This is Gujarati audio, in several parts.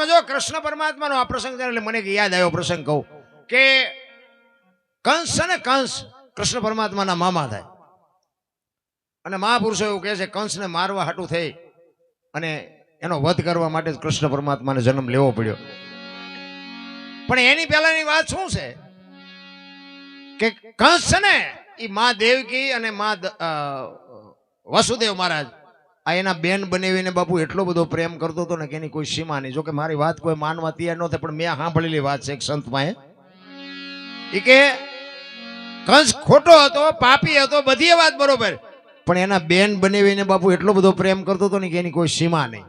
જો કૃષ્ણ પરમાત્માનો આ પ્રસંગ છે એટલે મને યાદ આવ્યો પ્રસંગ કહું કે કંસ છે ને કંસ કૃષ્ણ પરમાત્માના મામા થાય અને મહાપુરુષો એવું કહે છે કંસને મારવા હાટું થઈ અને એનો વધ કરવા માટે કૃષ્ણ પરમાત્માને જન્મ લેવો પડ્યો. પણ એની પહેલાની વાત શું છે કે કંસ છે ને એ મા દેવકી અને મા વસુદેવ મહારાજ આ એના બેન બનાવીને બાપુ એટલો બધો પ્રેમ કરતો હતો ને કે એની કોઈ સીમા નહીં. જો કે મારી વાત કોઈ માનવા તૈયાર નહોતી, પણ મેં સાંભળેલી વાત છે એક સંત પાસે એ કે કંસ ખોટો હતો, પાપી હતો, બધી વાત બરોબર, પણ એના બેન બનાવીને બાપુ એટલો બધો પ્રેમ કરતો હતો ને કે એની કોઈ સીમા નહીં.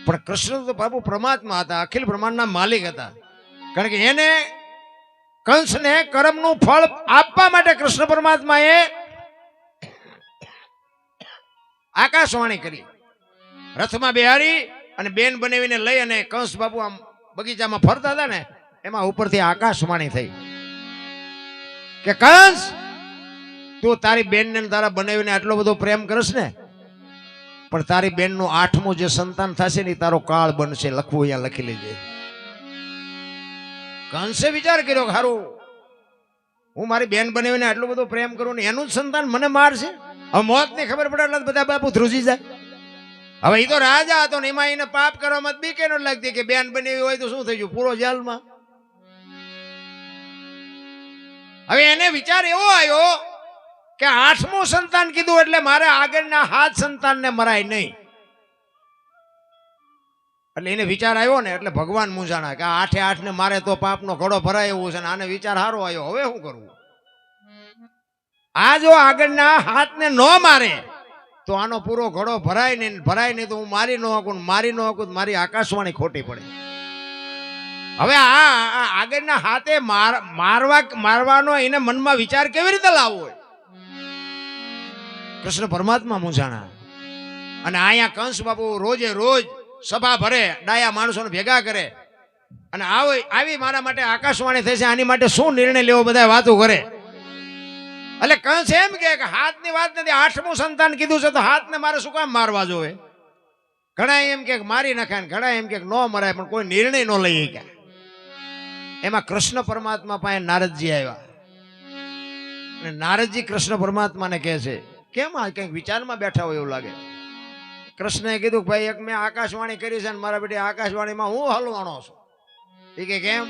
પણ કૃષ્ણ તો બાપુ પરમાત્મા હતા, અખિલ બ્રહ્માંડના માલિક હતા. કારણ કે એને કંસને કર્મનું ફળ આપવા માટે કૃષ્ણ પરમાત્માએ આકાશવાણી કરી, રથમાં બેહારી અને બેન બનાવીને લઈ અને કંસ બાપુ આમ બગીચામાં ફરતા હતા ને એમાં ઉપરથી આકાશવાણી થઈ કે કંસ તું તારી બેનને તારા બનાવીને આટલો બધો પ્રેમ કરશ ને, પણ તારી બેનનું 8મું જે સંતાન થશે ને તારો કાળ બનશે, લખવું અહીંયા લખી લેજે. કંસે વિચાર કર્યો કે હારું હું મારી બેન બનાવીને આટલો બધો પ્રેમ કરું ને એનું જ સંતાન મને મારશે, હવે મોત ની ખબર પડે એટલે બધા બાપુ ધ્રુજી જાય. હવે એ તો રાજા હતો ને એમાં એને પાપ કરવામાં બી કે ન લાગતી કે બેન બનાવી હોય તો શું થઈ ગયું, પૂરો જેલમાં. હવે એને વિચાર એવો આવ્યો કે 8મું સંતાન કીધું એટલે મારે આગળના 7 સંતાનને મરાય નહીં. એટલે એને વિચાર આવ્યો ને એટલે ભગવાન મૂંઝાણા કે 8 ને મારે તો પાપનો ઘડો ભરાય એવું છે ને આને વિચાર સારો આવ્યો, હવે શું કરવું. આ જો આગળના 7 ને ન મારે તો આનો પૂરો ઘડો ભરાય નહીં તો હું મારી ન શકું, મારી આકાશવાણી ખોટી પડે. હવે આ આગળના 7 મારવાનો એને મનમાં વિચાર કેવી રીતે લાવવો? કૃષ્ણ પરમાત્મા મૂંઝાણા. અને અહીંયા કંસ બાપુ રોજે રોજ સભા ભરે, ડાયા માણસોને ભેગા કરે અને આવી મારા માટે આકાશવાણી થશે, આની માટે શું નિર્ણય લેવો બધા વાતો કરે. એટલે કંસ એમ કે 7 ની વાત નથી, 8મું સંતાન કીધું છે તો 7 ને મારે શું કામ મારવા જોવે. ઘણા એમ કે મારી નાખાય, ઘણા એમ કે ન મરાય, પણ કોઈ નિર્ણય ન લઈ ગયા. એમાં કૃષ્ણ પરમાત્મા પાસે નારદજી આવ્યા અને નારદજી કૃષ્ણ પરમાત્માને કહે છે કેમ આ કંઈક વિચારમાં બેઠા હોય એવું લાગે. કૃષ્ણએ કીધું કે ભાઈ એક મેં આકાશવાણી કરી છે ને મારા બેટી આકાશવાણીમાં હું હલવાણો છું. એ કે કેમ?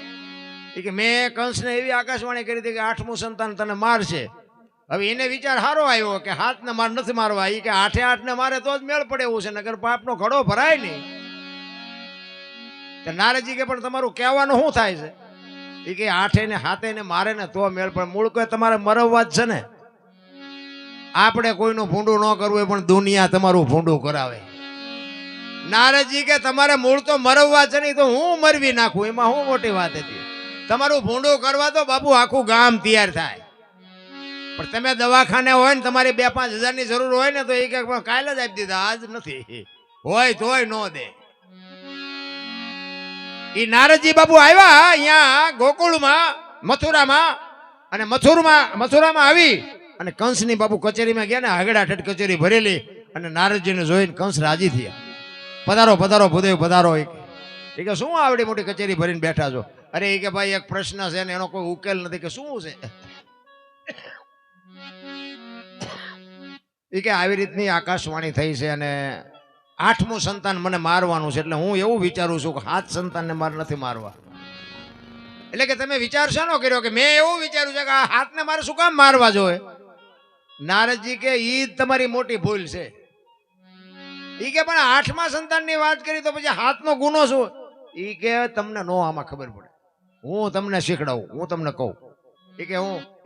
એ કે મેં કંસને એવી આકાશવાણી કરી હતી કે 8મું સંતાન તને મારશે. હવે એને વિચાર સારો આવ્યો કે 7 ને માર નથી મારવા, એ કે 8 ને મારે તો જ મેળ પડે એવું છે, નગર પાપનો ઘડો ભરાય નહીં. નારદજી કે પણ તમારું કહેવાનું શું થાય છે? એ કે 8 ને 7 ને મારે ને તો મેળ પડે. મૂળ કોઈ તમારે મરવવા જ છે ને. આપણે કોઈનું ભૂંડું ન કરવું હોય પણ દુનિયા તમારું ભૂંડું કરાવે. નારદજી કે તમારે મૂળ તો મરવવા છે નહીં તો હું મરવી નાખું, એમાં શું મોટી વાત હતી. તમારું ભૂંડું કરવા તો બાપુ આખું ગામ તૈયાર થાય, પણ તમે દવાખાને હોય ને તમારી 2-5 હજારની જરૂર હોય ને તો એ કે કાલે જ આપી દીધા, આજ નથી હોય તોય ન દે. એ નારદજી બાપુ આવ્યા અહીંયા ગોકુળમાં, મથુરામાં, અને મથુરામાં આવી અને કંસની બાપુ કચેરીમાં ગયા ને હગડાઠઠ કચેરી ભરેલી અને નારદજીને જોઈને કંસ રાજી થયા. પધારો પધારો ભૂદેવ પધારો. એ કે શું આવડી મોટી કચેરી ભરીને બેઠા છો? અરે એ કે ભાઈ એક પ્રશ્ન છે ને એનો કોઈ ઉકેલ નથી. કે શું છે? એ કે આવી રીતની આકાશવાણી થઈ છે અને 8મું સંતાન મને મારવાનું છે, એટલે હું એવું વિચારું છું કે 7 સંતાનને મારે નથી મારવા. એટલે કે તમે વિચાર શાનો કર્યો? કે મેં એવું વિચાર્યું છે કે આ 7 ને મારે શું કામ મારવા જોઈએ. નારદજી કે ઈ તમારી મોટી ભૂલ છે. ઈ કે પણ 8મા સંતાનની વાત કરી તો પછી 7નો ગુનો શું? ઈ કે તમને નો આમાં ખબર પડે, હું તમને શીખડાવું, હું તમને કહું. એ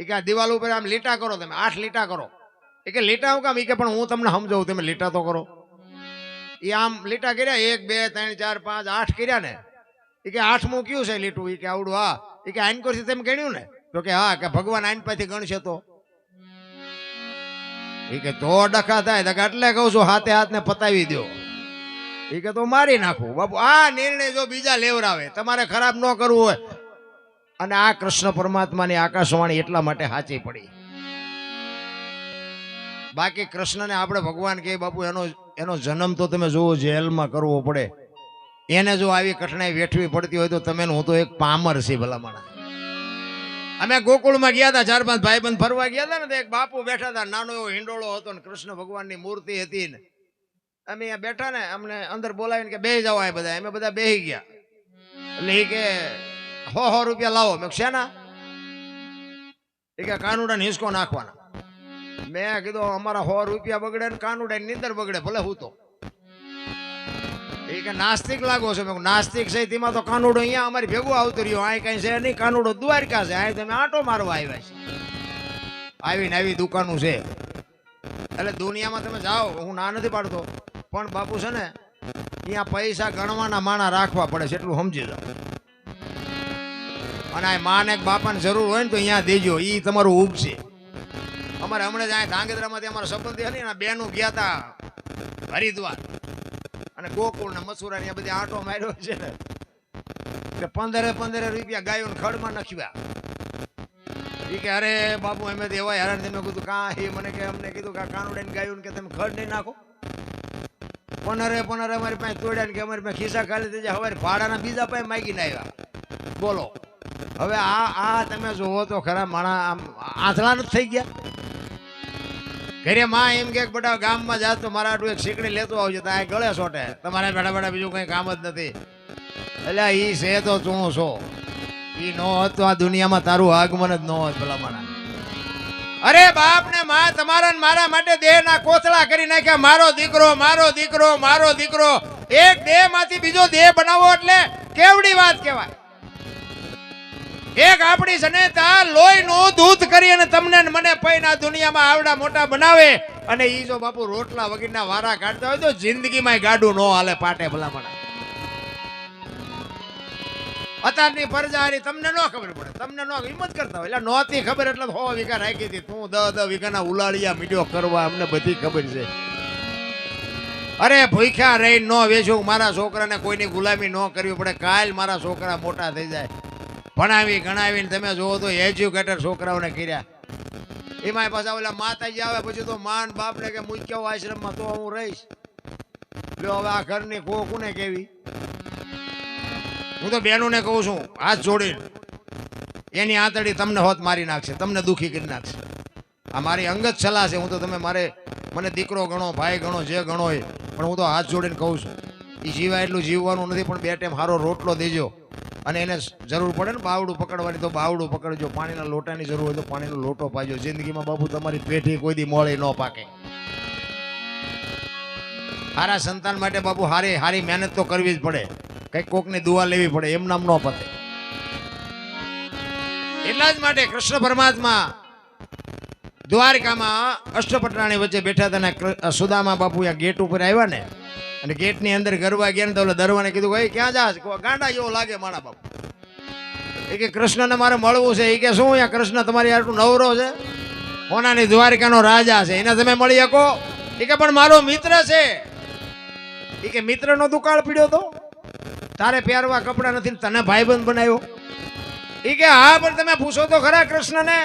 કે આ દિવાલ ઉપર આમ લીટા કરો, તમે 8 લીટા કરો. એ કે લીટા હું કામ? એ કે પણ હું તમને સમજાવું, તમે લીટા તો કરો. એ આમ લીટા કર્યા, 1 2 3 4 5 8 કર્યા ને. એ કે 8મું કયું છે લીટું? એ કે આવડું. હા. એ કે આઈન કોરથી તમે ગણ્યું ને? તો કે હા. કે ભગવાન આઈન પાસેથી ગણશે તો? એ કે તો ડખા થાય. એટલે કહું છું 7 ને પતાવી દો. એ કે તો મારી નાખું. બાપુ આ નિર્ણય જો બીજા લેવરાવે, તમારે ખરાબ ન કરવું હોય. અને આ કૃષ્ણ પરમાત્માની આકાશવાણી એટલા માટે સાચી પડી. બાકી કૃષ્ણને આપણે ભગવાન કહે બાપુ એનો જન્મ તો તમે જુઓ જેલમાં કરવો પડે. એને જો આવી કઠણાઈ વેઠવી પડતી હોય તો તમે હું તો એક પામર છે ભલામણા. અમે ગોકુળમાં ગયા હતા, 4-5 ભાઈબંધ ફરવા ગયા હતા ને, તો એક બાપુ બેઠા હતા, નાનો એવો હિંડોળો હતો ને કૃષ્ણ ભગવાનની મૂર્તિ હતી ને, અમે અહીંયા બેઠા ને, અમને અંદર બોલાવીને કે બેહી જાઓ, આ બધા અમે બધા બેહી ગયા. એટલે એ કે 100 રૂપિયા લાવો. મેં શેના? એ કે કાનુડાને હિંચકો નાખવાના. મેં કીધું અમારા 100 રૂપિયા બગડે ને કાનુડા નીંદર બગડે, ભલે હું તો. એ કે નાસ્તિક લાગો છો. મેં નાસ્તિક છે તેમાં તો કાનુડો અહીંયા અમારી ભેગું આવતું રહ્યો, આ કઈ છે નહીં, કાનુડો દ્વારકા છે, આ તમે આંટો મારવા આવ્યા છે. આવીને આવી દુકાનો છે. એટલે દુનિયામાં તમે જાઓ, હું ના નથી પાડતો, પણ બાપુ છે ને અહીંયા પૈસા ગણવાના માણા રાખવા પડે છે, એટલું સમજી જાઓ. અને આ માને બાપાને જરૂર હોય ને તો અહીંયા દેજો, એ તમારું ઉગ છે. અમારે હમણાં જ અહીંયા ધાંગધ્રામાંથી અમારા સંબંધી હતી ને, બેનું ગયા હતા હરિદ્વાર અને ગોકુળ ને મથુરા ને બધી આંટો માર્યો છે ને, એટલે 15 રૂપિયા ગાયોને ખડમાં નાખ્યા. એ કે અરે બાપુ અમે તો એવા હેરાન. તમે કીધું કા? એ મને કે અમને કીધું કે કાનુડાને ગાયું કે તમે ખડ નહીં નાખો. 15 અમારી પાસે તોડ્યા ને કે અમારી પાસે ખિસ્સા ખાલી થઈ જાય. હવે ભાડાના બીજા પાસે માગીને આવ્યા. બોલો હવે આ તમે જોવો તો ખરા, માણા આમ આંધળા નથી થઈ ગયા. ઘરે માં એમ કે બધા ગામમાં જાત તો મારા આટલું એક શીકડી લેતો આવજો, તો આ ગળે સોટે, તમારે બેઠા બેઠા બીજું કઈ કામ જ નથી. એટલે ઈ છે તો તું છો, ઈ નો હોત તો આ દુનિયામાં તારું આગમન જ ન હોત ભલામણા. અરે બાપ ને માં તમારા ને મારા માટે દેહના કોથળા કરી નાખ્યા. મારો દીકરો, મારો દીકરો, મારો દીકરો. એક દેહ માંથી બીજો દેહ બનાવો એટલે કેવડી વાત કહેવાય. એક આપણી જનેતા લોહીનું દૂધ કરી અને તમને મને પૈના દુનિયામાં આવડા મોટા બનાવે, અને ઈ જો બાપુ રોટલા વગરના વારા કાઢતા હોય તો જિંદગીમાં ગાડું ન હાલે પાટે ભલામણા. અત્યારની પરજારી તમને ન ખબર પડે, તમને ન હિંમત કરતા હોય. એટલે નહોતી ખબર એટલે 100 વીઘા રાખી હતી. તું 10 વીઘાના ઉલાળિયા મીડિયો કરવા, અમને બધી ખબર છે. અરે ભૂખ્યા રહી ન વેચું, મારા છોકરાને કોઈની ગુલામી ન કરવી પડે. કાલ મારા છોકરા મોટા થઈ જાય, ભણાવી ગણાવીને તમે જોવો તો એજ્યુકેટર છોકરાઓને કર્યા. એમાં પાછા ઓલા માતાજી આવે પછી તો માન બાપને કે મૂક્યો આશ્રમમાં તો હું રહીશ. લ્યો હવે આ ઘરની કોને કેવી? હું તો બહેનોને કહું છું, હાથ જોડીને, એની આંતળી તમને હોત મારી નાખશે, તમને દુખી કરી નાખશે. આ મારી અંગત સલાહ છે. હું તો તમે મને દીકરો ગણો, ભાઈ ગણો, જે ગણો હોય, પણ હું તો હાથ જોડીને કહું છું, એ જીવાય એટલું જીવવાનું નથી, પણ 2 ટાઈમ સારો રોટલો દેજો. અને એને જરૂર પડે ને બાવડું પકડવાની તો બાવડું પકડજો, પાણીના લોટાની જરૂર હોય તો પાણીનો લોટો પાજો. જિંદગીમાં બાપુ તમારી પેઢી કોઈ દી મોળે ન પાકે. સારા સંતાન માટે બાપુ હારી મહેનત તો કરવી જ પડે, કઈક કોકની દુઆ લેવી પડે, એમ નામ ન પતે. એટલા જ માટે કૃષ્ણ પરમાત્મા દ્વારકામાં અષ્ટપટરાણી વચ્ચે બેઠા હતા ને સુદામા બાપુ ત્યાં ગેટ ઉપર આવ્યા ને, અને ગેટ ની અંદર ગરવા ગયા ને તો દરવાને કીધું ભાઈ ક્યાં જા? ગાંડા જેવો લાગે મારા બાપુ. એ કે કૃષ્ણને મારે મળવું છે. એ કે શું અહીંયા કૃષ્ણ તમારી આટલું નવરો છે, હોનાની દ્વારકાનો રાજા છે, એને તમે મળી શકો? એ કે પણ મારો મિત્ર છે. એ કે મિત્રનો દુકાળ પીડ્યો તો તારે પહેરવા કપડા નથી, તને ભાઈબંધ બનાવ્યો? એ કે હા પણ તમે પૂછો તો ખરા કૃષ્ણને.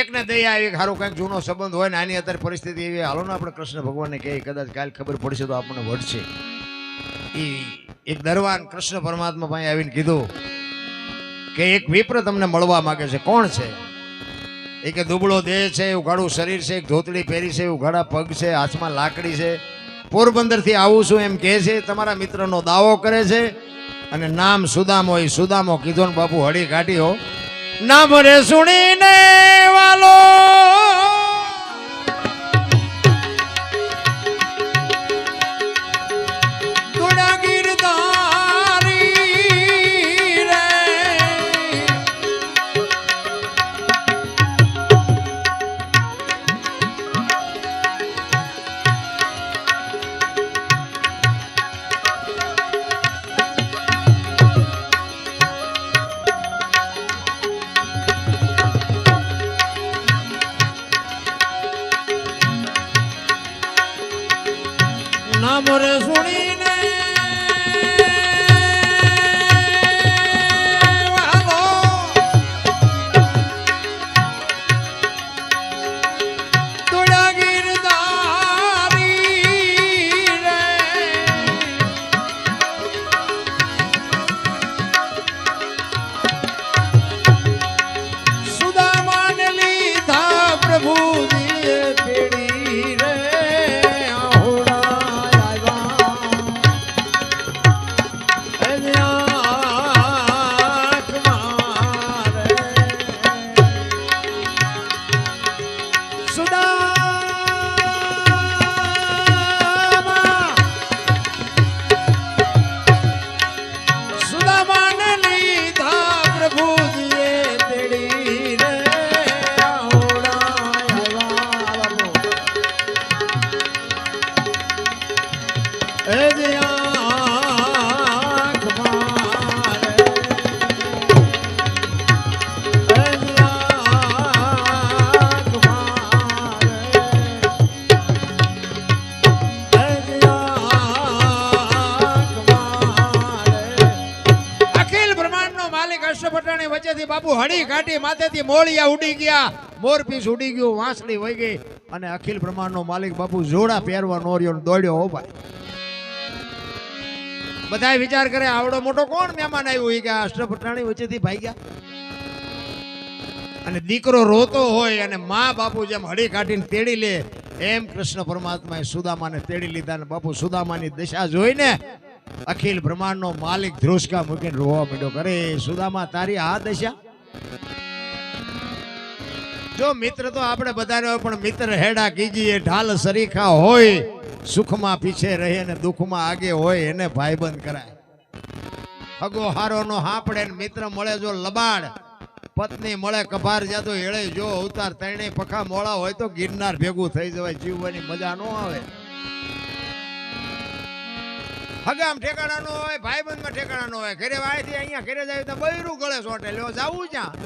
એકને દયા આવી, સારું કંઈક જૂનો સંબંધ હોય ને, આની અત્યારે પરિસ્થિતિ એવી, હાલો ને આપણે કૃષ્ણ ભગવાનને કહે, કદાચ કાલ ખબર પડશે તો આપણને વળશે. એ એક દરવાન કૃષ્ણ પરમાત્મા પાસે આવીને કીધું કે એક વિપ્ર તમને મળવા માંગે છે. કોણ છે? એ કે દુબળો દેહ છે, ઉઘાડું શરીર છે, એક ધોતડી પહેરી છે, ઉઘાડા પગ છે, હાથમાં લાકડી છે, પોરબંદરથી આવું છું એમ કહે છે, તમારા મિત્રનો દાવો કરે છે, અને નામ સુદામો. એ સુદામો કીધો ને બાપુ હળી કાઢી હો. નામ રે સુણીને વાલો અષ્ટભટ્ટાની વચ્ચેથી બાપુ હળી કાઢી માથેથી મોળિયા ઉડી ગયા, મોરપીસ ઉડી ગયું, વાંસળી વહી ગઈ અને અખિલ બ્રહ્માંડનો માલિક બાપુ જોડા પહેરવા નોર્યો દોડ્યો. હો ભાઈ, બધા વિચાર કરે આવડો મોટો કોણ મહેમાન આવ્યું કે અષ્ટભટ્ટાની વચ્ચેથી ભાગ્યા. અને દીકરો રોતો હોય અને માં બાપુ જેમ હળી કાઢીને તેડી લે એમ કૃષ્ણ પરમાત્માએ સુદામાને તેડી લીધા. અને બાપુ સુદામાની દશા જોઈને અખિલ બ્રહ્માંડનો માલિક ધ્રુસકા મૂકીને રોવા માંડ્યો. કરે સુદામા, તારી આ દશા? જો મિત્ર તો આપણે બધાને હોય, પણ મિત્ર હેડા કીજીએ ઢાલ સરીખા હોય, સુખમાં પીછે રહે અને દુઃખમાં આગે હોય એને ભાઈબંધ કરાય. હગો હારો નો હાપડે, મિત્ર મળે જો લબાડ, પત્ની મળે કભાર જાતો એળે જો અવતાર, ત્રણેય પખા મોળા હોય તો ગિરનાર ભેગું થઈ જવાય, જીવવાની મજા ન આવે. હગામ ઠેકાણા નો હોય, ભાઈબંધમાં ઠેકાણા નો હોય. ઘરે વાયથી અહીંયા ઘરે જાય તો બૈરું ગળે સોટે લ્યો, જાવું ક્યાં?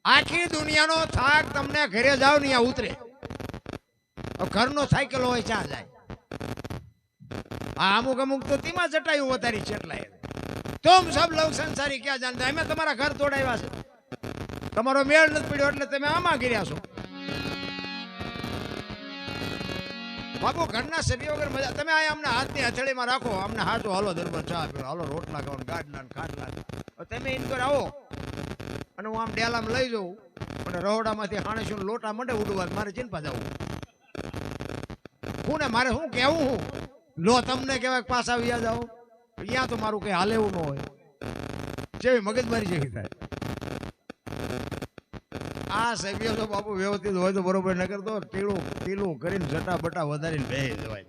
આખી દુનિયાનો થાક તમને ઘરે જાવ ને અહીંયા ઉતરે. ઘરનો સાયકલ હોય ક્યાં જાય? આ અમુક અમુક તો તેમાં જટાયું વધારી ચેટલાય. तुम सब लोग संसारी क्या जानते हैं? मैं तुम्हारा घर तोड़ाव्या છે, તમારો મેળ નથી પડ્યો એટલે તમે આમાં ગિર્યા છો. બાપુ ઘરના સભ્યો વગર મજા. તમે આ અમને હાથની હથેળીમાં રાખો, અમને હાથો હાલો દરબાર ચા પીવો, હાલો રોટલા ખાવ, ગાડલા ખાટલા. તમે ઇનકર આવો અને હું આમ ડેલામાં લઈ જાઉં અને રહોડામાંથી હાણેશું લોટા મંડે ઉડવા, મારે ચિંતા જવું. હું ને મારે શું કેવું? હું લો તમને કહેવાય પાછા વ્યા જાઓ, અહીંયા તો મારું કઈ હાલે એવું ન હોય. જેવી મગજમારી જેવી થાય. આ સભ્યો તો બાપુ વ્યવસ્થિત હોય તો બરોબર, ન કરતો ટીલું કરીને જટા બટા વધારીને બે જવાય.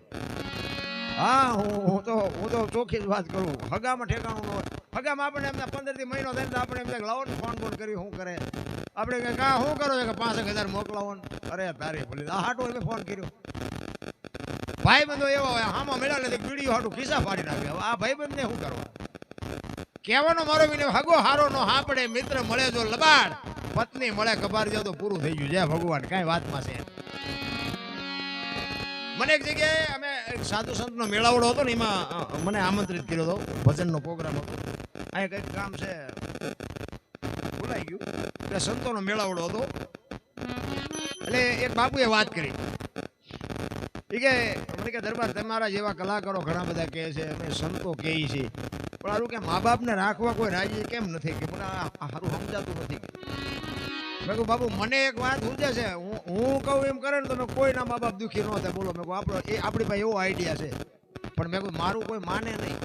હા, હું તો ચોખ્ખી જ વાત કરું. હગામાં ઠેકાણું ન હોય. હગામાં આપણે એમને 15 થી મહિનો થાય તો આપણે એમ લાવો ને ફોન કરી શું કરે આપણે કે કા શું કરો કે 5,000 મોકલાવો ને. અરે તારી ભલી આ હાટો મેં ફોન કર્યો. ભાઈબંધો એવો હોય, હામાં મેળા નથી બીડીઓ હાટું ખિસ્સા ફાડી નાખે. આ ભાઈબંધને શું કરવા? કહેવાનો મારો વિનય, હગો હારો નો હાપડે, મિત્ર મળે જો લબાડ, પત્ની મળે કબાર જાવ તો પૂરું થઈ ગયું. જય ભગવાન, કઈ વાતમાં છે. મને એક જગ્યાએ અમે સાધુ સંતનો મેળાવડો હતો ને, એમાં મને આમંત્રિત કર્યો હતો, ભજનનો પ્રોગ્રામ હતો. અહીંયા કંઈક કામ છે ભૂલાઈ ગયું, એટલે સંતોનો મેળાવડો હતો. એટલે એક બાપુએ વાત કરી કે મને કે દરબાર તમારા જેવા કલાકારો ઘણા બધા કહે છે, અમે સંતો કહે છે, પણ આરું કે મા બાપને રાખવા કોઈ રાજી કેમ નથી? કે મને સારું સમજાતું નથી. મેં કહું બાપુ મને એક વાત સમજે છે, હું કહું એમ કરે ને તમે કોઈના મા બાપ દુઃખી ન થાય. બોલો, મેં કહું આપણી પાસે એવો આઈડિયા છે, પણ મેં કહું મારું કોઈ માને નહીં.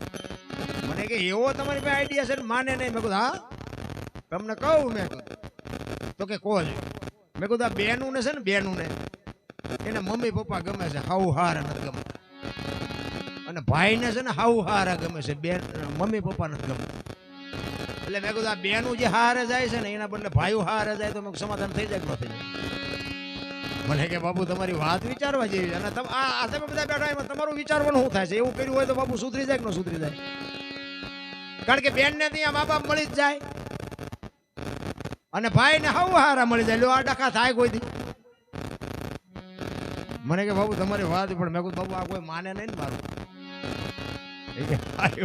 મને કે એવો તમારી પાસે આઈડિયા છે ને માને નહીં? મેં કહું હા તમને કહું. મેં કહું તો કે કહો છે. મેં કહું આ બેનું ને છે ને, બેનું ને એને મમ્મી પપ્પા ગમે છે, હાઉ હાર નથી ગમતા. અને ભાઈને છે ને હાઉ હારા ગમે છે, બેન મમ્મી પપ્પા નથી ગમતા. એટલે મેં કીધું આ બેનું જે હારે જાય છે ને એના બદલે ભાઈઓ હારે જાય તો મેં સમાધાન થઈ જાય કે ન થઈ જાય? મને કે બાપુ તમારી વાત વિચારવા જેવી. અને તમે બધા બેઠા એમાં તમારું વિચારવાનું શું થાય છે? એવું કર્યું હોય તો બાપુ સુધરી જાય કે ન સુધરી જાય? કારણ કે બેન ને ત્યાં મા બાપ મળી જ જાય અને ભાઈ ને હાઉ હારા મળી જાય. લો આ ડખા થાય કોઈ દી? મને કે બાબુ તમારી વાત, પણ મેં કહું બાબુ આ કોઈ માને નહીં ને મારું.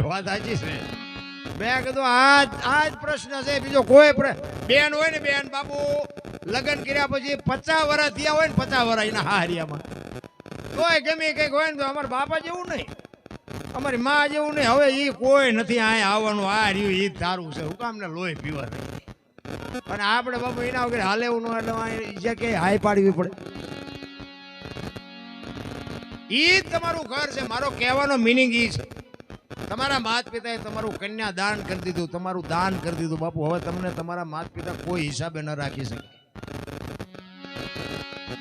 વાત સાચી છે. મેં કીધું આ જ પ્રશ્ન છે, બીજો કોઈ બેન હોય ને, બેન બાપુ લગ્ન કર્યા પછી 50 વર્ષ થયા હોય ને, 50 વર્ષ એના હારિયામાં કોઈ ગમે કંઈક હોય ને તો અમારા બાપા જેવું નહીં, અમારી મા જેવું નહીં. હવે એ કોઈ નથી અહીંયા આવવાનું. આ રહ્યું એ તારું છે, હું કામ ને લોહી પીવા નહીં. અને આપણે બાપુ એના વગર હાલે એવું ન, એટલે જગ્યાએ હાઈ પાડવી પડે. ઈ તમારું ઘર છે. મારો કહેવાનો મિનિંગ ઈ છે, તમારા માતા પિતાએ તમારું કન્યા દાન કરી દીધું, તમારું દાન કરી દીધું બાપુ. હવે તમને તમારા માતા પિતા કોઈ હિસાબે ન રાખી શકે.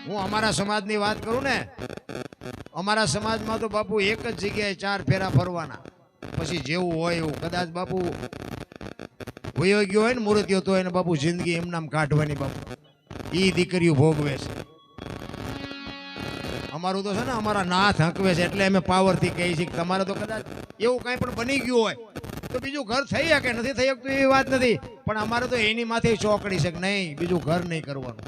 હું અમારા સમાજની વાત કરું ને, અમારા સમાજમાં તો બાપુ એક જ જગ્યાએ 4 ફેરા ફરવાના, પછી જેવું હોય એવું. કદાચ બાપુ વયો ગયો હોય ને મૂર્તિઓ તો એને બાપુ જિંદગી એમનામ કાઢવાની બાપુ. ઈ દીકરીઓ ભોગવે છે. અમારું તો છે ને, અમારા નાથ હકવે છે, એટલે અમે પાવરથી કહીએ છીએ. તમારે તો કદાચ એવું કાંઈ પણ બની ગયું હોય તો બીજું ઘર થઈ શકે, નથી થઈ શકતું એવી વાત નથી, પણ અમારે તો એની માથે ચોકડી છે કે નહીં બીજું ઘર નહીં કરવાનું.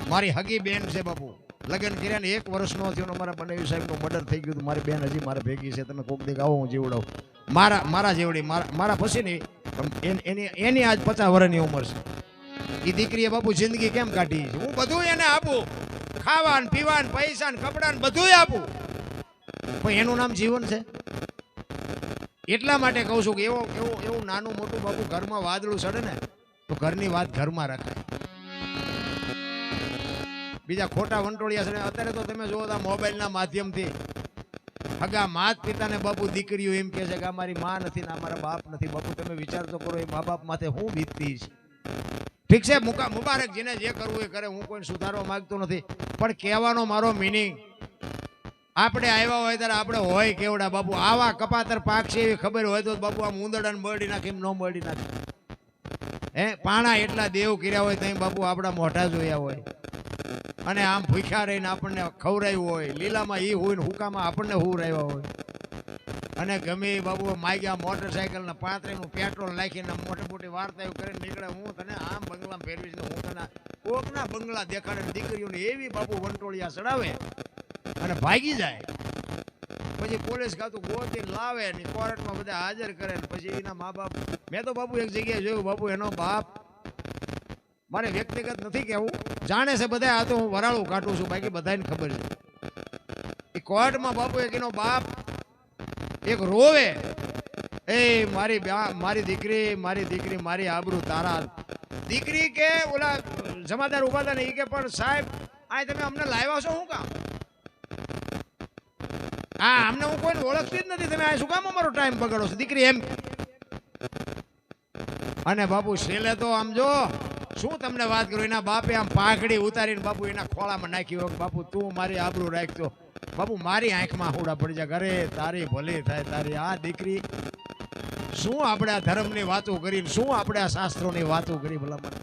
મારી હગી બેન છે બાપુ, લગ્ન કર્યા ને 1 વર્ષ નો થયો, મારા બનાવી સાહેબનું મર્ડર થઈ ગયું. મારી બેન હજી મારે ભેગી છે, તમે કોક દેખ આવો હું જીવડાવું. મારા જેવડી, મારા પછી નહીં, એની આજ 50 વર્ષની ઉંમર છે. એ દીકરીએ બાપુ જિંદગી કેમ કાઢી છે? હું બધું એને આપું, ખાવા ને પીવા ને પૈસા ને કપડા ને બધું આપું, પણ એનું નામ જીવન છે. એટલા માટે કહું છું કે એવું નાનું મોટું બાપુ ઘરમાં વાદળું ચડે ને તો ઘરની વાત ઘરમાં રખાય. બીજા ખોટા વંટોળિયા છે અત્યારે તો તમે જોવો તો મોબાઈલના માધ્યમથી હગા માત પિતાને બાપુ દીકરીઓ એમ કહે છે કે અમારી માં નથી ને અમારા બાપ નથી. બાપુ તમે વિચાર તો કરો, એ મા બાપ માથે હું વીતતી છે. ઠીક છે, મુબારક, જેને જે કરવું એ કરે, હું કોઈ સુધારવા માંગતો નથી, પણ કહેવાનો મારો મિનિંગ, આપણે આવ્યા હોય ત્યારે આપણે હોય કેવડા બાપુ. આવા કપાતર પાક છે એવી ખબર હોય તો બાપુ આમ ઉંદરડાને બરડી નાખી ન બરડી નાખે. પાણા એટલા દેવ કર્યા હોય ત્યાં બાપુ આપણા મોઢા જોયા હોય, અને આમ ભૂખ્યા રહીને આપણને ખવડાવ્યું હોય, લીલામાં એ હોય ને હુકામાં આપણને હુરાવ્યા હોય, અને ગમે બાબુ માગ્યા મોટરસાયકલ ને 35નું પેટ્રોલ નાખીને મોટી મોટી વાર્તાઓ કરીને નીકળે. હું તને આમ બંગલા ફેરવીશ ને હું તને કોકના બંગલા દેખાડે. દીકરીઓને એવી બાપુ વંટોળિયા ચડાવે અને ભાગી જાય. પછી પોલીસ ખાતું ગોતી લાવે ને કોર્ટમાં બધા હાજર કરે ને પછી એના મા બાપ. મેં તો બાપુ એક જગ્યાએ જોયું બાપુ, એનો બાપ, મારે વ્યક્તિગત નથી કહેવું, જાણે છે બધા, આ તો હું વરાળું કાઢું છું, બાકી બધાને ખબર છે. એ કોર્ટમાં બાપુ એક એનો બાપ એક રોવે, એ મારી દીકરી મારી આબરૂ તારા. દીકરી કે ઓલા જમાદાર ઉભા હતા ને એ કે પણ સાહેબ આ તમે અમને લાવ્યા છો શું કામ? હા, અમને હું કોઈને ઓળખતી જ નથી, તમે આ શું કામ અમારો ટાઈમ બગાડો છો? દીકરી એમ. અને બાપુ છેલ્લે તો આમ જો શું તમને વાત કરું, એના બાપે આમ પાઘડી ઉતારીને બાપુ એના ખોળામાં નાખ્યું. બાપુ તું મારી આબરૂ રાખજો. બાપુ મારી આંખમાં હુડા પડી જાય, ઘરે તારી ભલી થાય તારી. આ દીકરી શું આપણે આ ધર્મની વાતો કરીને, શું આપણે આ શાસ્ત્રોની વાતો કરી ભલામણ.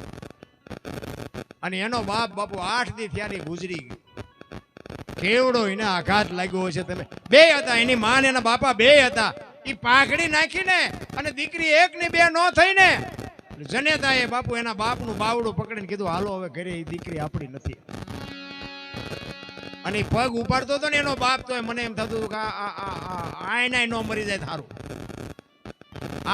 અને એનો બાપ બાપુ 8 દી થયાની ગુજરી ગઈ. કેવડો એને આઘાત લાગ્યો છે. તમે બે હતા, એની માં ને એના બાપા બે હતા. એ પાઘડી નાખીને અને દીકરી એક ની બે નો થઈને જનેતાએ બાપુ એના બાપનું બાવડું પકડીને કીધું હાલો હવે ઘરે, એ દીકરી આપણી નથી. અને પગ ઉપાડતો હતો ને એનો બાપ, તો મને એમ થતું હતું કે આયના નો મરી જાય થારું.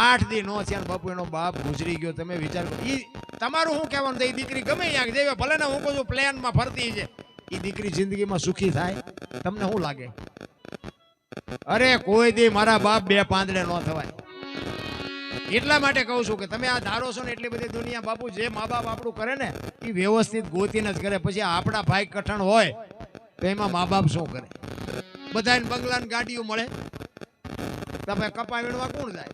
8 દી નો થયા બાપુ એનો બાપ ગુજરી ગયો. તમે વિચાર કરો, ઈ તમારું શું કહેવાનું છે? એ દીકરી ગમે ત્યાં જેવે ભલે ને હું કહું છું પ્લેનમાં ફરતી છે, એ દીકરી જિંદગીમાં સુખી થાય? તમને શું લાગે? અરે કોઈ દી મારા બાપ 2 પાંદડે નો થવાય. એટલા માટે કહું છું કે તમે આ ધારો છો ને એટલી બધી દુનિયા બાપુ, જે મા બાપ આપણું કરે ને એ વ્યવસ્થિત ગોતીને જ કરે. પછી આપણા ભાઈ કઠણ હોય તો એમાં મા બાપ શું કરે? બધાને બંગલાની ગાડીઓ મળે, તમે કપા વીણવા કોણ જાય?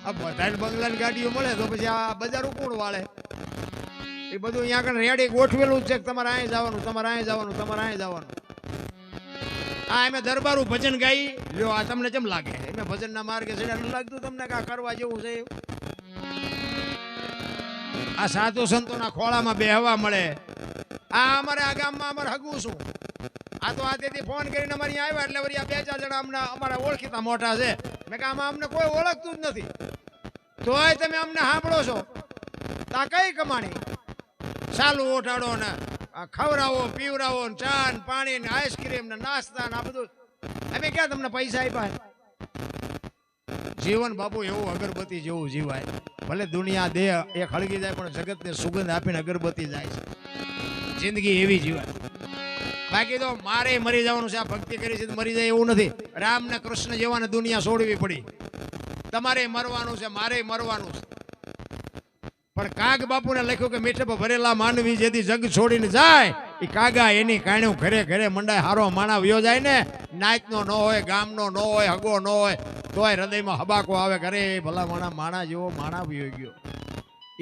આ બધાને બંગલાની ગાડીઓ મળે તો પછી આ બજારો કોણ વાળે? એ બધું અહીંયા આગળ રેડી ગોઠવેલું જ છે કે તમારે અહીં જવાનું, તમારે અહીં જવાનું, તમારે અહીં જવાનું. આ અમે દરબારું ભજન ગાઈ લ્યો, આ તમને કેમ લાગે? અમે ભજનના માર્ગે ચડ્યા ન લાગતું તમને કે કરવા જેવું છે? આ સાધુ સંતોના ખોળામાં બેહવા મળે. આ અમારે આ ગામમાં અમારે હગવું શું? આ તો આ તેથી ફોન કરીને અમારી આવ્યા એટલે વળી આ 2-4 જણા અમને અમારા ઓળખીતા મોટા છે. મેં કે આમાં અમને કોઈ ઓળખતું જ નથી, તોય તમે અમને સાંભળો છો. આ કઈ કમાણી? ચાલુ ઓઠાડો ને ખવડાવો પીવડાવો ને ચા ને પાણી ને આઈસ્ક્રીમ ને નાસ્તા ને આ બધું. અમે ક્યાં તમને પૈસા આપ્યા? જીવન બાપુ એવું અગરબત્તી જેવું જીવાય. ભલે દુનિયા દેહ એક હળગી જાય પણ જગતને સુગંધ આપીને અગરબત્તી જાય છે. જિંદગી એવી જીવાય. બાકી તો મારે મરી જવાનું છે, આ ભક્તિ કરી છે મરી જાય એવું નથી. રામ ને કૃષ્ણ જેવાને દુનિયા છોડવી પડી. તમારે મરવાનું છે, મારે મરવાનું છે. પણ કાગ બાપુને લખ્યું કે મીઠે ભરેલા માનવી જેથી જગ છોડીને જાય, એ કાગા એની કાણ્યું ઘરે ઘરે મંડાય. હારો માણા વ્યો જાય ને, નાચનો ન હોય, ગામનો ન હોય, હગો ન હોય, તોય હૃદયમાં હબાકો આવે. ઘરે ભલા માણા જેવો માણા વ્યો ગયો,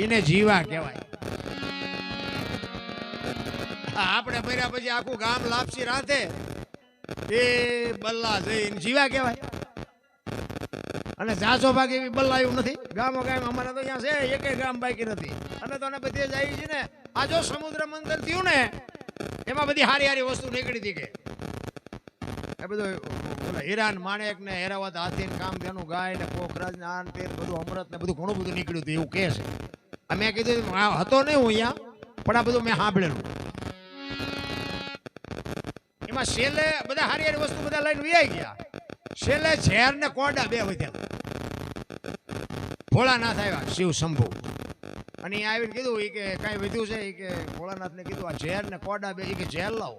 એને જીવા કહેવાય. આપણે ભર્યા પછી આખું ગામ લાપસી રાતે એ બલ્લા જઈને જીવા કહેવાય. અને જાજો ભાગ એવી બલ્લાયું નથી ગામો ગામ. અમારે તો અહીંયા છે એકે ગામ બાકી નથી. અમે તો બધે જાય છે ને. આ જો સમુદ્ર મંથન થયું ને એમાં બધી હારી હારી વસ્તુ નીકળી હતી કે એ બધું હીરાન માણેક ને હેરાવત હાથી ને કામ તેનું ગાય ને પોખરાજ ને આન તેર બધું અમૃત ને બધું ઘણું બધું નીકળ્યું હતું એવું કહે છે. મેં કીધું હતો નહીં હું અહીંયા, પણ આ બધું મેં સાંભળેલું. એમાં છેલ્લે બધા હારી હારી વસ્તુ બધા લઈને વ્યાઈ ગયા. છેલ્લે ઝેર ને કોડા 2 વધ્યા. ભોળાનાથ આવ્યા શિવ શંભુ અને અહીંયા આવીને કીધું એ કે કાંઈ વધ્યું છે એ કે ભોળાનાથને કીધું આ ઝેર ને કોડા બે એ કે ઝેર લાવો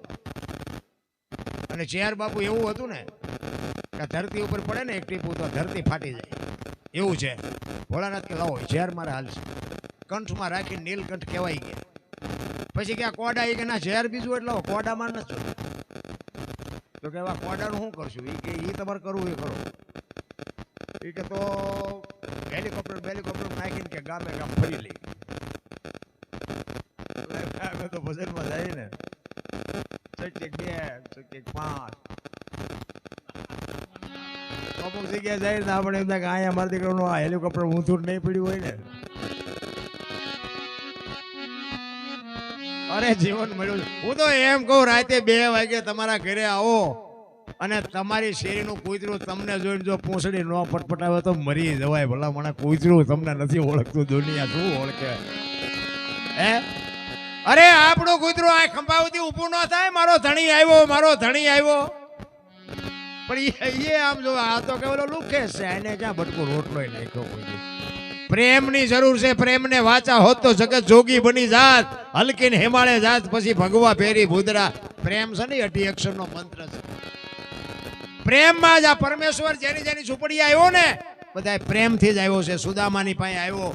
અને ઝેર બાપુ એવું હતું ને કે ધરતી ઉપર પડે ને એક ટીપું તો ધરતી ફાટી જાય એવું છે. ભોળાનાથ કે લાવો ઝેર મારે હાલશે કંઠમાં રાખીને નીલકંઠ કહેવાય ગયા. પછી કે આ કોડા એ કે ના ઝેર બીજું એટલે કોડામાં નથી તો કે એવા કોડાનું શું કરશું એ કે એ તમારે કરવું એ કરો એ કે તો હેલિકોપ્ટર નાખીને કે ગામે ગામ ફરી લઈ તો ભજનમાં જાય ને ચક્કે 2 ચક્કે 5 અમુક જગ્યાએ જાય ને આપણે એમ કે અહીંયા મારા દીકરાનું આ હેલિકોપ્ટર ઊંધું નહીં પડ્યું હોય ને અરે જીવન મળ્યું. હું તો એમ કહું રાતે 2 વાગે તમારા ઘરે આવો અને તમારી શેરીનું કૂતરું તમને જોઈને જો પૂંછડી ન પટપટાવે તો મરી જવાય. ભલા મને કૂતરું તમને નથી ઓળખતું, દુનિયા શું ઓળખે હે? અરે આપણું કૂતરું આ ખંભાવતી ઊભું ન થાય મારો ધણી આવ્યો પણ એ આમ જો આ તો કે ઓલો લુખે છે એને ક્યાં બટકો રોટલો નાખ્યો કોઈ. પ્રેમની જરૂર છે. પ્રેમને વાચા હોત તો જગત જોગી બની જાત, હલકીને હિમાલય જાત પછી ભગવા ફેરી ભૂદરા. પ્રેમ છે ને 8 અક્ષરનો મંત્ર છે. પ્રેમમાં જ આ પરમેશ્વર જેની ઝૂંપડી આવ્યો ને બધા પ્રેમથી જ આવ્યો છે. સુદામાની પાસે આવ્યો,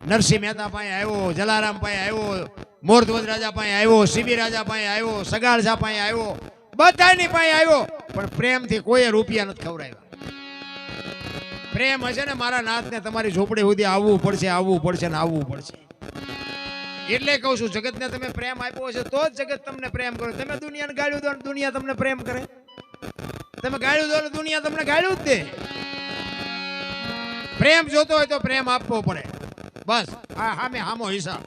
નરસિંહ મહેતા પાસે આવ્યો, જલારામ પાસે આવ્યો, મોરધ્વજ રાજા પાસે આવ્યો, શિબી રાજા પાસે આવ્યો, સગાળસા પાસે આવ્યો, બધાની પાસે આવ્યો પણ પ્રેમથી કોઈ રૂપિયા નથી ખવડાવ્યા. પ્રેમ હશે ને મારા નાથને તમારી ઝોપડી સુધી આવવું પડશે ને આવવું પડશે. એટલે કહું છું જગતને તમે પ્રેમ આપ્યો હશે તો જ જગત તમને પ્રેમ કરે. તમે દુનિયાને ગાળ્યું દો દુનિયા તમને પ્રેમ કરે. તમે ગાળ્યું દો દુનિયા તમને ગાળ્યું જ દે. પ્રેમ જોતો હોય તો પ્રેમ આપવો પડે. બસ આ હામે હામો હિસાબ.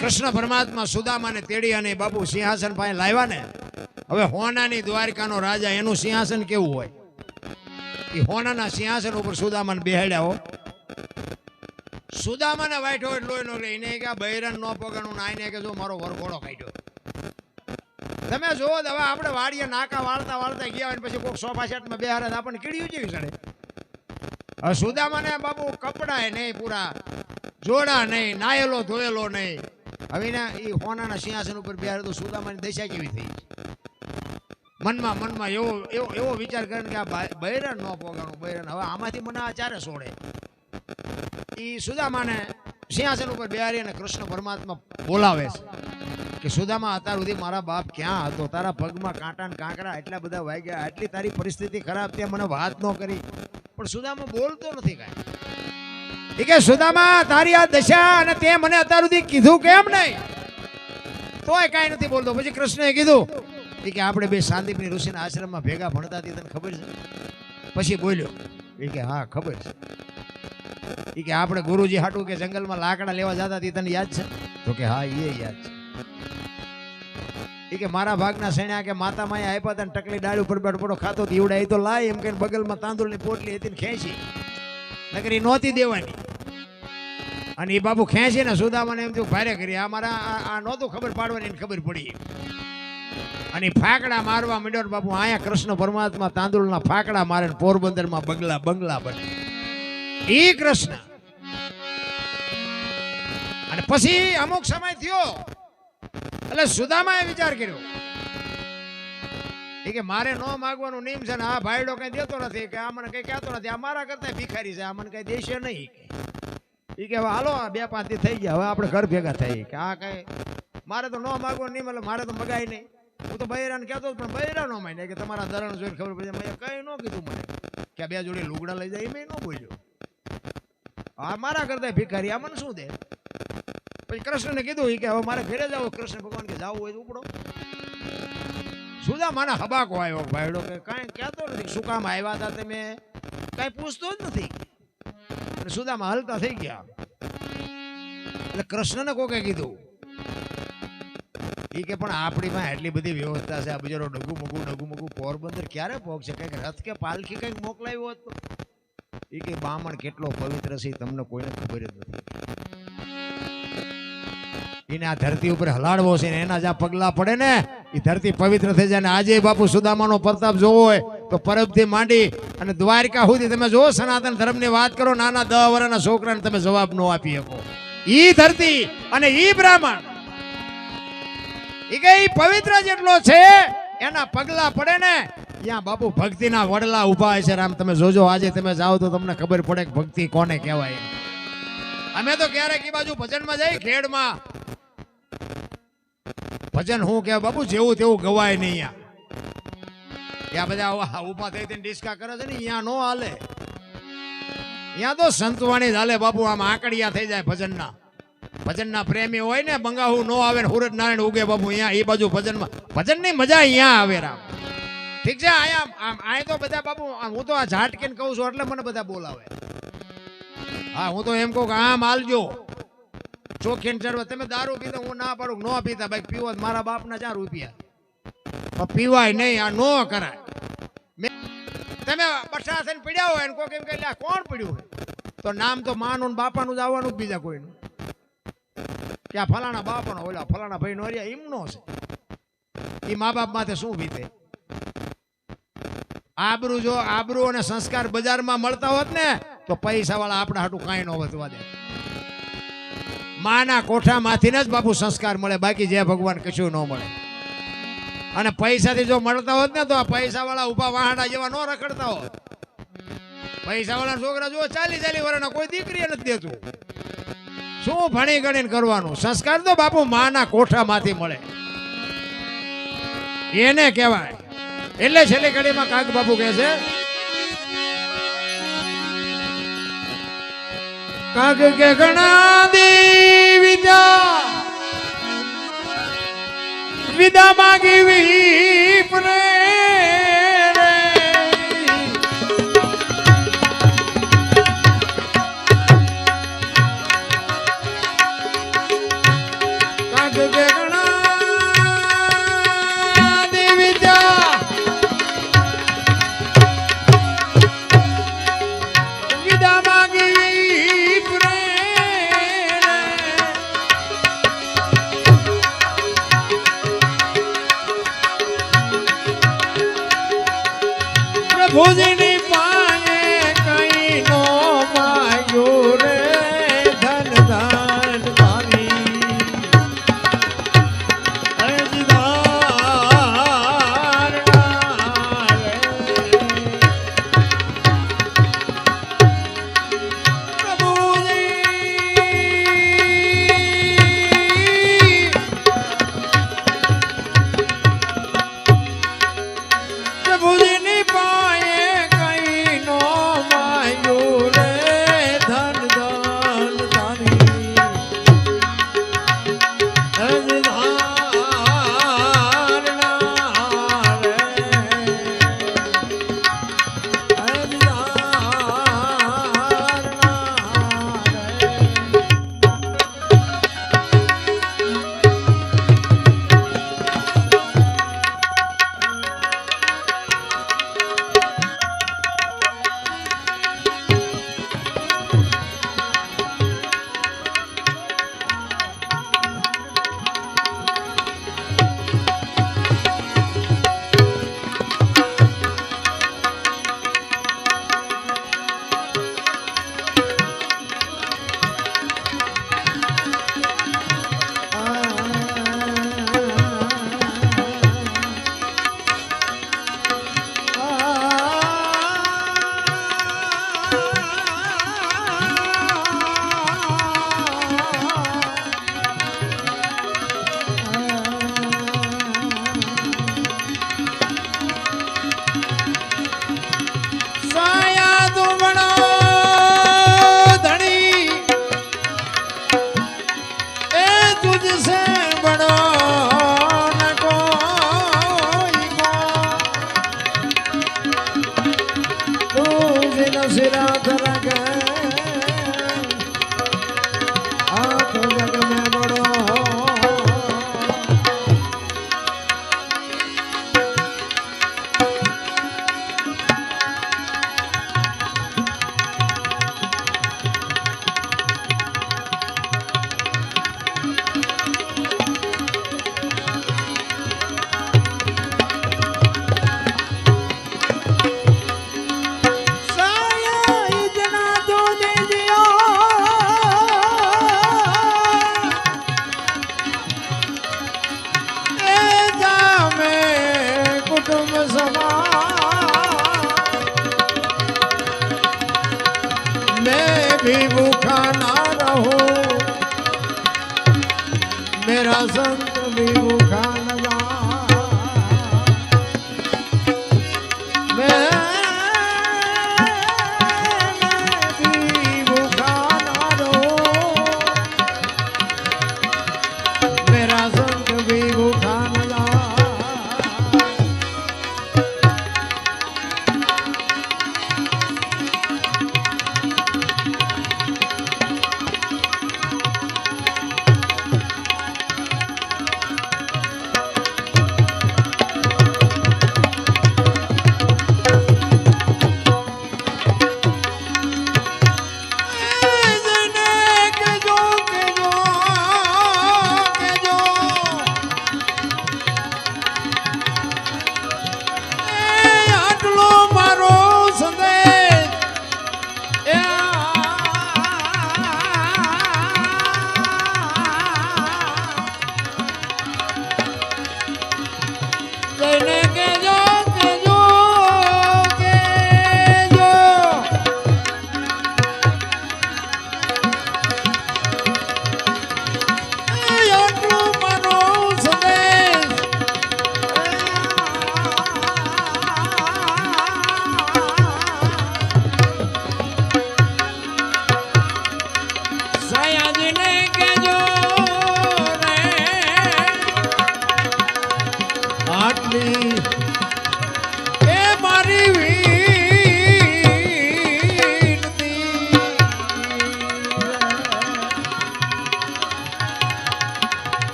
કૃષ્ણ પરમાત્મા સુદામાને તેડી અને બાપુ સિંહાસન પાસે લાવ્યા ને. હવે હોનાની દ્વારકાનો રાજા એનું સિંહાસન કેવું હોય? એ હોનાના સિંહાસન ઉપર સુદામાને બેહાડ્યા હો. સુદામાને વાઈઠો લોહી નો લે એને કે બૈરન નો પગાણું નાઈને કે જો મારો વરઘોડો કાઢ્યો. તમે જોવો હવે આપણે વાડીએ નાકા વાળતા ગયા હોય પછી કોઈક સોફા સેટમાં બેહારે આપણને કીડ્યું જેવી ચડે. હવે સુદામાને બાપુ કપડાય નહીં, પૂરા જોડા નહીં, નાયેલો ધોયેલો નહીં. હવે ને એ હોનાના સિંહાસન ઉપર બેહાડે તો સુદામાની દશા કેવી થઈ? મનમાં એવો વિચાર કરે કે આ બૈરન ન પોગાણું બૈરન. હવે આમાંથી મને આ ચારે છોડે. એ સુદામાને સિંહાસન ઉપર બેહારી અને કૃષ્ણ પરમાત્મા બોલાવે છે કે સુદામા અત્યાર સુધી મારા બાપ ક્યાં હતો? તારા પગમાં કાંટા ને કાંકરા એટલા બધા વાગ્યા, આટલી તારી પરિસ્થિતિ ખરાબ, ત્યાં મને વાત ન કરી. પણ સુદામા બોલતો નથી કાંઈ. એ કે સુદામા તારી આ દશા અને તે મને અત્યાર સુધી કીધું કેમ નહીં? તોય કાંઈ નથી બોલતો. પછી કૃષ્ણએ કીધું કે આપણે બે સાંદીપની ઋષિના આશ્રમમાં ભેગા ભણતા હતી, તને ખબર છે? પછી બોલ્યો એ કે હા ખબર છે. એ કે આપણે ગુરુજી હાટું કે જંગલમાં લાકડા લેવા જતા હતી, તને યાદ છે? તો કે હા એ યાદ છે. એ કે મારા ભાગના સૈન્યા કે માતા માયા આપ્યા હતા, ટકલી ડાળ ઉપર બડબડો ખાતો ઈવડા એ તો લાય એમ કે બગલમાં તાંદુળની પોટલી હતી ને ખેંચી, નકરી નહોતી દેવાની. અને એ બાપુ ખેંચી ને સુદામાને એમ થયું ભારે કરી આ મારા આ નહોતું ખબર પાડવાની, ખબર પડી. અને ફાકડા મારવા માંડ્યો બાપુ. અહીંયા કૃષ્ણ પરમાત્મા તાંદુળના ફાકડા મારે પોરબંદરમાં બંગલા બને. એ કૃષ્ણ. અને પછી અમુક સમય થયો એટલે સુદામાએ વિચાર કર્યો કે મારે ન માગવાનું નિયમ છે ને આ ભાઈડો કઈ દેતો નથી, કે આ મને કઈ કહેતો નથી, આ મારા કરતા ભિખારી છે, આ મને કઈ દેશે નહીં. એ કે હાલો 2-5 દી થઈ ગયા, હવે આપણે ઘર ભેગા થઈ. કે આ કઈ મારે તો ન માગવાનું નિયમ એટલે મારે તો મગાય નહીં. હું તો બૈરાને કહેતો પણ બૈરા નો માને કે તમારા દરણ જોઈને ખબર પડી. મેં કઈ ન કીધું મને કે 2 જોડી લુગડા લઈ જાય, એમ ન બોલ્યો. આ મારા કરતા ભિખારી, આ મને શું દે? પછી કૃષ્ણને કીધું કે હવે મારે ઘરે જાવ. કૃષ્ણ ભગવાન કે જાવું હોય તો ઉપડો. સુદામાને હબાકો આવ્યો ભાઈડો કે કાંઈ કહેતો નથી, શું કામ આવ્યા હતા તમે? કાંઈ પૂછતો જ નથી. અને સુદામા હલતા થઈ ગયા. એટલે કૃષ્ણને કોકે કીધું એ કે પણ આપણી પાસે આટલી બધી વ્યવસ્થા છે, આ બજારો ડગુમગું પોરબંદર ક્યારે પહોંચશે? કંઈક રથ કે પાલખી કંઈક મોકલાવ્યો હતો. એ કે બામણ કેટલો પવિત્ર છે તમને કોઈને ખબર જ નથી. એને આ ધરતી ઉપર હલાડવો છે ને એના જ્યાં પગલા પડે ને એ ધરતી પવિત્ર થઈ જાય. ને આજે બાપુ સુદામાનો પ્રતાપ જોવો હોય તો પરબથી માંડી અને દ્વારકા સુધી તમે જો સનાતન ધર્મની વાત કરો, નાના 10 વર્ષના છોકરાને તમે જવાબ ન આપી શકો. ઈ ધરતી અને ઈ બ્રાહ્મણ ઈ કઈ પવિત્ર જેટલો છે, એના પગલા પડે ને ત્યાં બાપુ ભક્તિના વડલા ઉભા છે. રામ તમે જોજો, આજે તમે જાઓ તો તમને ખબર પડે કે ભક્તિ કોને કહેવાય. અમે તો ક્યારેક એ બાજુ ભજનમાં જઈ, ખેડમાં ભજન શું કહેવાય બાપુ, જેવું તેવું ગવાય નહીં. ત્યાં બધા ઉભા થઈ ડિસ્કા કરે છે ને, અહીંયા નો હાલે. અહીંયા તો સંતવાણી જ હાલે બાપુ. આમ આંકડિયા થઈ જાય ભજનના પ્રેમી હોય ને, બંગાહુ નો આવે ને સુરત નારાયણ ઉગે બાપુ. અહીંયા એ બાજુ ભજનની મજા અહીંયા આવે. રામ ઠીક છે. અહીંયા તો બધા બાપુ, હું તો આ ઝાટકીને કહું છું એટલે મને બધા બોલાવે. હા, હું તો એમ કહું કે આમ હાલજો ચોખીને ચડવા. તમે દારૂ પીતા હું ના પાડું, ન પીતા ભાઈ. પીવો મારા બાપના 4 રૂપિયા, પીવાય નહીં, આ નો કરાય. તમે બઠા થઈને પીડ્યા હોય ને કોઈ એમ કહે કોણ પીડ્યું હોય, તો નામ તો માનું બાપાનું જ આવવાનું, બીજા કોઈનું. ત્યાં ફલાણા બાપાનો, ઓલા ફલાણા ભાઈ નો એમનો છે. એ મા બાપ માથે શું વીતે. આબરૂ અને સંસ્કાર બજારમાં મળતા હોત ને તો પૈસા વાળા આપણા હાટું કાંઈ ન વધવા દે. માના કોઠામાંથી જ બાપુ સંસ્કાર મળે, બાકી જે ભગવાન કશું ન મળે. અને પૈસાથી જો મળતા હોત ને તો આ પૈસા વાળા ઉભા વાહડા જેવા ન રખડતા હોત. પૈસા વાળા છોકરા જો 40 વર્ષના કોઈ દીકરી નથી દેતું. શું ભણી ગણીને કરવાનું? સંસ્કાર તો બાપુ માના કોઠામાંથી મળે, એને કહેવાય. એટલે છેલ્લી ઘડીમાં કાક બાપુ કહે છે, કાક કે ઘણા દી વિદા માગી વિપ્રે કાક કે ઘણા દી વિદા માગી વિપ્રે ભોજની પાને કઈ નો માયો રે, ધન ધન મારી અરજદાર પ્રભુજીની પાએ કઈ નો માયો રે, ધન ધન તારી અરજદાર समान मैं भी भूखा ना रहूं मेरा संग